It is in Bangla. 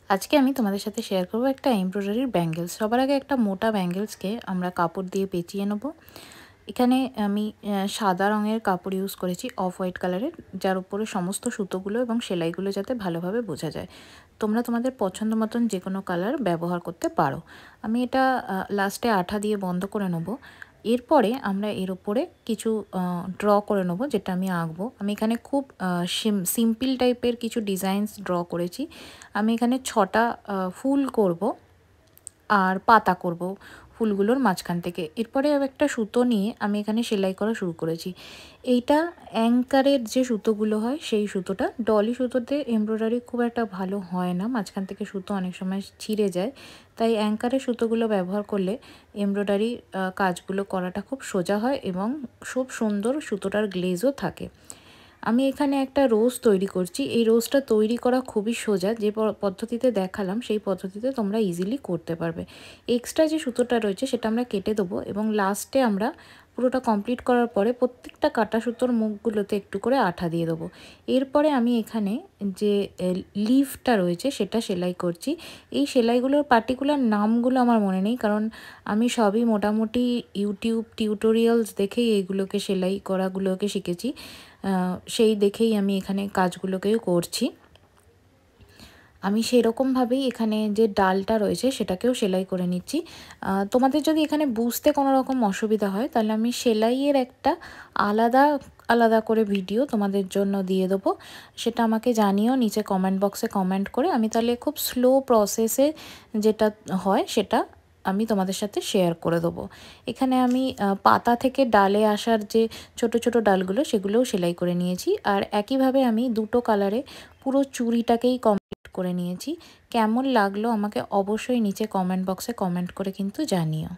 আজকে আমি তোমাদের সাথে শেয়ার করব একটা এমব্রয়ডারির ব্যাঙ্গেলস। সবার আগে একটা মোটা ব্যাঙ্গেলসকে আমরা কাপড় দিয়ে পেঁচিয়ে নেব। এখানে আমি সাদা রঙের কাপড় ইউজ করেছি, অফ হোয়াইট কালারের, যার উপরে সমস্ত সুতোগুলো এবং সেলাইগুলো যাতে ভালোভাবে বোঝা যায়। তোমরা তোমাদের পছন্দ মতন যে কোনো কালার ব্যবহার করতে পারো। আমি এটা লাস্টে আঠা দিয়ে বন্ধ করে নেব। এরপরে আমরা এর ওপরে কিছু ড্র করে নেব, যেটা আমি আঁকবো। আমি এখানে খুব সিম্পল টাইপের কিছু ডিজাইনস ড্র করেছি। আমি এখানে 6টা ফুল করব আর পাতা করব ফুলগুলোর মাঝখান থেকে। এরপরে একটা সুতো নিয়ে আমি এখানে সেলাই করা শুরু করেছি। এইটা অ্যাঙ্কারের যে সুতোগুলো হয় সেই সুতোটা। ডলি সুতোতে এমব্রয়ডারি খুব একটা ভালো হয় না, মাঝখান থেকে সুতো অনেক সময় ছিঁড়ে যায়। তাই অ্যাঙ্কারের সুতোগুলো ব্যবহার করলে এমব্রয়ডারি কাজগুলো করাটা খুব সোজা হয় এবং খুব সুন্দর সুতোটার গ্লেজও থাকে। আমি এখানে একটা রোজ তৈরি করছি। এই রোজটা তৈরি করা খুবই সোজা। যে পদ্ধতিতে দেখালাম সেই পদ্ধতিতে তোমরা ইজিলি করতে পারবে। এক্সট্রা যে সুতোটা রয়েছে সেটা আমরা কেটে দেবো এবং লাস্টে আমরা পুরোটা কমপ্লিট করার পরে প্রত্যেকটা কাটা সুতোর মুখগুলোতে একটু করে আঠা দিয়ে দেবো। এরপরে আমি এখানে যে লিফটা রয়েছে সেটা সেলাই করছি। এই সেলাইগুলোর পার্টিকুলার নামগুলো আমার মনে নেই, কারণ আমি সবই মোটামুটি ইউটিউব টিউটোরিয়ালস দেখেই এইগুলোকে সেলাই করাগুলোকে শিখেছি। সেই দেখেই আমি এখানে কাজগুলোকেও করছি। আমি সেরকমভাবেই এখানে যে ডালটা রয়েছে সেটাকেও সেলাই করে নিচ্ছি। তোমাদের যদি এখানে বুঝতে কোনো রকম অসুবিধা হয় তাহলে আমি সেলাইয়ের একটা আলাদা আলাদা করে ভিডিও তোমাদের জন্য দিয়ে দেবো। সেটা আমাকে জানিও নিচে কমেন্ট বক্সে কমেন্ট করে। আমি তাহলে খুব স্লো প্রসেসে যেটা হয় সেটা আমি তোমাদের সাথে শেয়ার করে দেবো। এখানে আমি পাতা থেকে ডালে আসার যে ছোট ছোট ডালগুলো সেগুলোও সেলাই করে নিয়েছি। আর একইভাবে আমি দুটো কালারে পুরো চুড়িটাকেই কমপ্লিট করে নিয়েছি। কেমন লাগলো আমাকে অবশ্যই নিচে কমেন্ট বক্সে কমেন্ট করে কিন্তু জানিও।